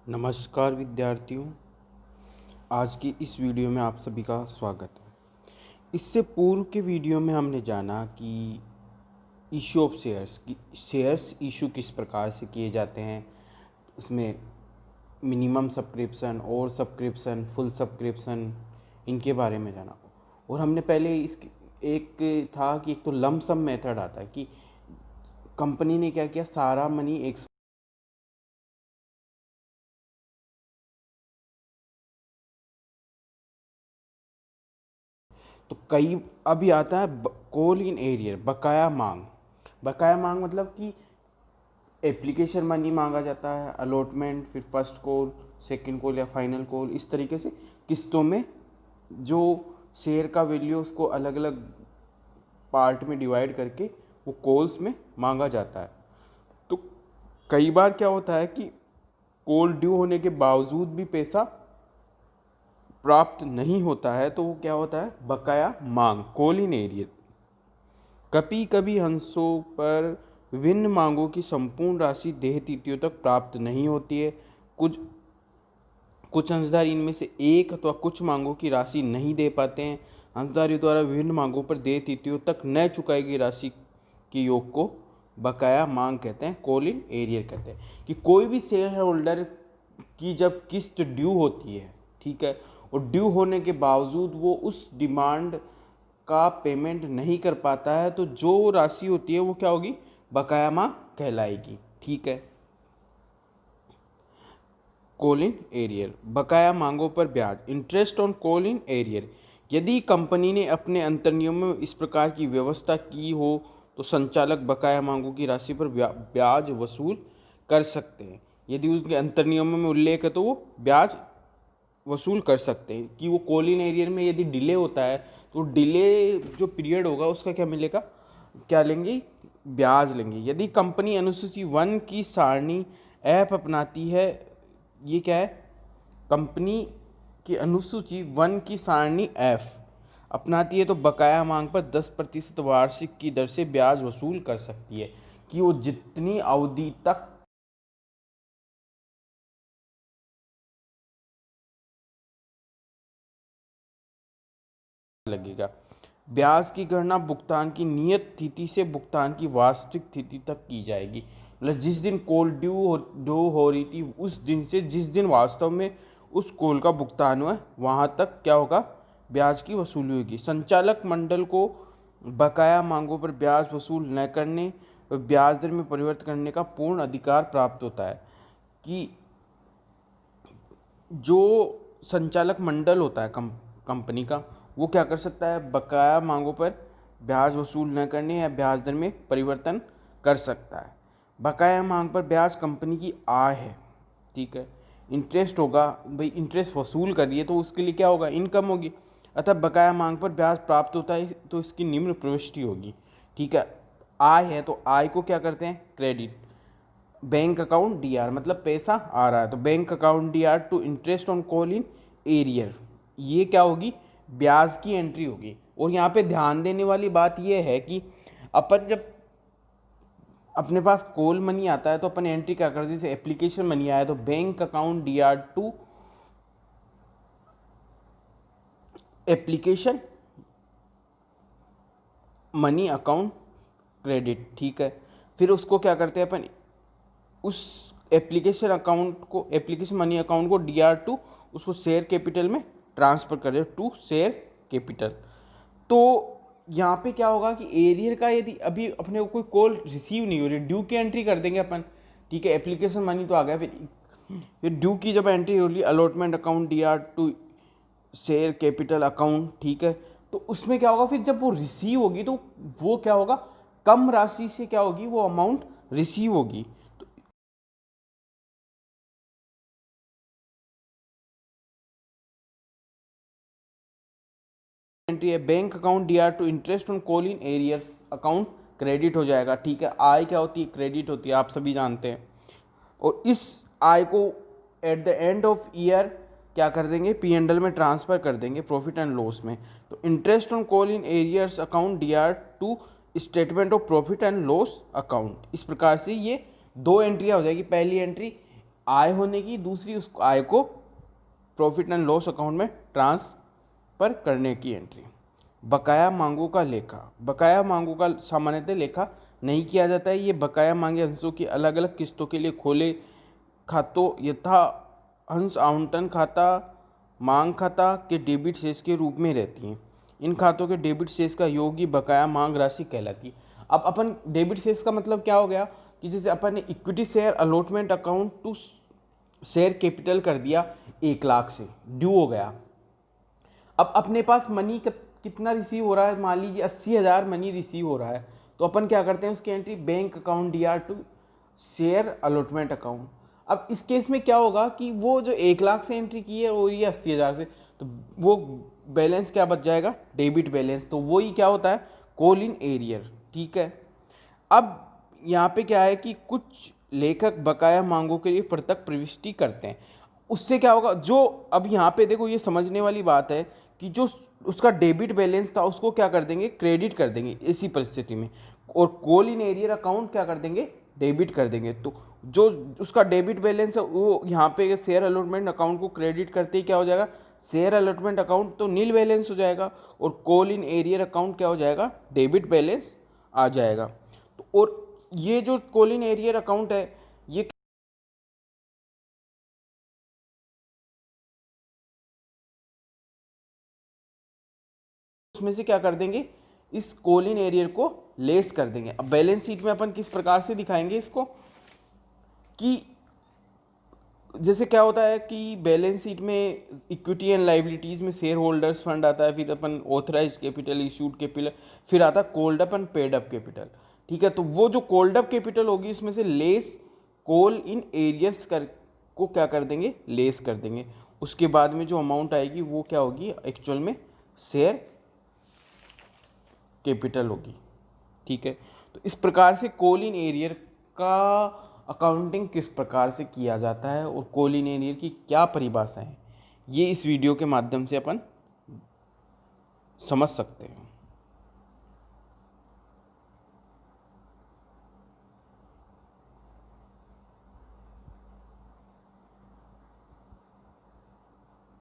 नमस्कार विद्यार्थियों, आज की इस वीडियो में आप सभी का स्वागत है। इससे पूर्व के वीडियो में हमने जाना कि इशू ऑफ शेयर्स की शेयर्स इशू किस प्रकार से किए जाते हैं, उसमें मिनिमम सब्सक्रिप्शन और सब्सक्रिप्शन, फुल सब्सक्रिप्शन, इनके बारे में जाना। और हमने पहले इस एक था कि एक तो लमसम मेथड आता है कि कंपनी ने क्या किया, सारा मनी एक तो कई अभी आता है कॉल इन एरियर, बकाया मांग। बकाया मांग मतलब कि एप्लीकेशन मनी मांगा जाता है, अलॉटमेंट, फिर फर्स्ट कॉल, सेकंड कॉल या फाइनल कॉल, इस तरीके से किस्तों में जो शेयर का वैल्यू उसको अलग अलग पार्ट में डिवाइड करके वो कॉल्स में मांगा जाता है। तो कई बार क्या होता है कि कॉल ड्यू होने के बावजूद भी पैसा प्राप्त नहीं होता है, तो वो क्या होता है, बकाया मांग, कॉल इन एरियर। कभी कभी हंसों पर विभिन्न मांगों की संपूर्ण राशि देय तिथियों तक प्राप्त नहीं होती है। कुछ कुछ अंशधार इनमें से एक अथवा कुछ मांगों की राशि नहीं दे पाते हैं। अंशधारियों द्वारा विभिन्न मांगों पर देय तिथियों तक न चुकाई गई राशि के योग को बकाया मांग कहते हैं, कॉल इन एरियर कहते हैं। कि कोई भी शेयर होल्डर की जब किस्त ड्यू होती है, ठीक है, और ड्यू होने के बावजूद वो उस डिमांड का पेमेंट नहीं कर पाता है, तो जो राशि होती है वो क्या होगी, बकाया मांग कहलाएगी। ठीक है। कॉल इन एरियर, बकाया मांगों पर ब्याज, interest on call in arrear. यदि कंपनी ने अपने अंतर्नियमों में इस प्रकार की व्यवस्था की हो तो संचालक बकाया मांगों की राशि पर ब्याज वसूल कर सकते हैं। यदि उसके अंतर्नियमों में उल्लेख है तो वो ब्याज वसूल कर सकते हैं। कि वो कॉल इन एरियर में यदि डिले होता है तो डिले जो पीरियड होगा उसका क्या मिलेगा, क्या लेंगे, ब्याज लेंगे। यदि कंपनी अनुसूची 1 की सारणी ऐप अपनाती है, ये क्या है, कंपनी की अनुसूची 1 की सारणी एफ अपनाती है तो बकाया मांग पर 10% वार्षिक की दर से ब्याज वसूल कर सकती है। कि वो जितनी अवधि तक लगेगा। ब्याज की गणना भुगतान की नियत तिथि से भुगतान की वास्तविक तिथि तक की जाएगी। मतलब जिस दिन कॉल ड्यू हो रही थी उस दिन से जिस दिन वास्तव में उस कॉल का भुगतान हुआ वहाँ तक क्या होगा, ब्याज की वसूली होगी। संचालक मंडल को बकाया मांगों पर ब्याज वसूल न करने व ब्याज दर में परिवर्तन करने का पूर्ण अधिकार प्राप्त होता है। कि जो संचालक मंडल होता है कंपनी का, वो क्या कर सकता है, बकाया मांगों पर ब्याज वसूल न करने या ब्याज दर में परिवर्तन कर सकता है। बकाया मांग पर ब्याज कंपनी की आय है, ठीक है। इंटरेस्ट होगा, भाई इंटरेस्ट वसूल कर रही है तो उसके लिए क्या होगा, इनकम होगी। अतः बकाया मांग पर ब्याज प्राप्त होता है तो इसकी निम्न प्रविष्टि होगी। ठीक है, आय है तो आय को क्या करते हैं, क्रेडिट। बैंक अकाउंट डीआर मतलब पैसा आ रहा है तो bank account DR to interest on call in arrear, ये क्या होगी, ब्याज की एंट्री होगी। और यहाँ पे ध्यान देने वाली बात ये है कि अपन जब अपने पास कॉल मनी आता है तो अपन एंट्री क्या करते हैं, जैसे एप्लीकेशन मनी आया तो bank account DR to application money account credit. ठीक है, फिर उसको क्या करते हैं अपन, उस एप्लीकेशन मनी अकाउंट को डीआर टू उसको शेयर कैपिटल में ट्रांसफर कर दे, टू शेयर कैपिटल। तो यहाँ पे क्या होगा कि एरियर का यदि अभी अपने को कोई कॉल रिसीव नहीं हो रही, ड्यू की एंट्री कर देंगे अपन। ठीक है, एप्लीकेशन मनी तो आ गया, फिर ड्यू की जब एंट्री हो रही, allotment account DR to share capital account, ठीक है, तो उसमें क्या होगा, फिर जब वो रिसीव होगी तो वो क्या होगा, कम राशि से क्या होगी, वो अमाउंट रिसीव होगी। एंट्री है bank account DR to interest on call in arrears account credit हो जाएगा। ठीक है, आय क्या होती है, क्रेडिट होती है, आप सभी जानते हैं। और इस आय को at the end of year क्या कर देंगे, पी एंड एल में ट्रांसफर कर देंगे, प्रॉफिट एंड लॉस में। तो interest on call in arrears account DR to statement of profit and loss account, इस प्रकार से ये दो एंट्रियाँ हो जाएगी। पहली एंट्री आय होने की, दूसरी उस आय को प्रॉफिट एंड लॉस अकाउंट में ट्रांसफर करने की एंट्री। बकाया मांगों का लेखा। बकाया मांगों का सामान्यतः लेखा नहीं किया जाता है। ये बकाया मांगे अंशों की अलग अलग किस्तों के लिए खोले खातों यथा अंश आवंटन खाता, मांग खाता के डेबिट शेष के रूप में रहती हैं। इन खातों के डेबिट शेष का योग ही बकाया मांग राशि कहलाती है। अब अपन डेबिट शेष का मतलब क्या हो गया कि जैसे अपन ने equity share allotment account to share capital कर दिया 1 लाख से, ड्यू हो गया। अब अपने पास मनी कितना रिसीव हो रहा है, मान लीजिए 80,000 मनी रिसीव हो रहा है, तो अपन क्या करते हैं उसकी entry bank account DR to share allotment account. अब इस केस में क्या होगा कि वो जो 1 लाख से एंट्री की है और ये 80,000 से, तो वो बैलेंस क्या बच जाएगा, डेबिट बैलेंस। तो वो ही क्या होता है, कॉल इन एरियर। ठीक है। अब यहाँ पे क्या है कि कुछ लेखक बकाया मांगों के लिए पृथक प्रविष्टि करते हैं। उससे क्या होगा, जो अब यहाँ पे देखो ये समझने वाली बात है कि जो उसका डेबिट बैलेंस था उसको क्या कर देंगे, क्रेडिट कर देंगे इसी परिस्थिति में, और कॉल इन एरियर अकाउंट क्या कर देंगे, डेबिट कर देंगे। तो जो उसका डेबिट बैलेंस है वो यहाँ पे शेयर अलॉटमेंट अकाउंट को क्रेडिट करते ही क्या हो जाएगा, शेयर अलॉटमेंट अकाउंट तो नील बैलेंस हो जाएगा, और कॉल इन एरियर अकाउंट क्या हो जाएगा, डेबिट बैलेंस आ जाएगा। तो और ये जो कॉल इन एरियर अकाउंट है ये उसमें से क्या कर देंगे, इस कॉल इन एरियर को लेस कर देंगे। अब बैलेंस शीट में अपन किस प्रकार से दिखाएंगे इसको कि जैसे क्या होता है कि बैलेंस शीट में इक्विटी एंड लाइबिलिटीज़ में शेयर होल्डर्स फंड आता है, फिर अपन ऑथराइज कैपिटल, इशूड कैपिटल, फिर आता है cold up and paid up capital. ठीक है। तो वो जो कोल्ड अप कैपिटल होगी इसमें से लेस कॉल इन एरियर्स कर को क्या कर देंगे, लेस कर देंगे। उसके बाद में जो अमाउंट आएगी वो क्या होगी, एक्चुअल में शेयर कैपिटल होगी। ठीक है। तो इस प्रकार से कॉल इन एरियर का अकाउंटिंग किस प्रकार से किया जाता है और कॉल इन एरियर की क्या परिभाषा है, ये इस वीडियो के माध्यम से अपन समझ सकते हैं।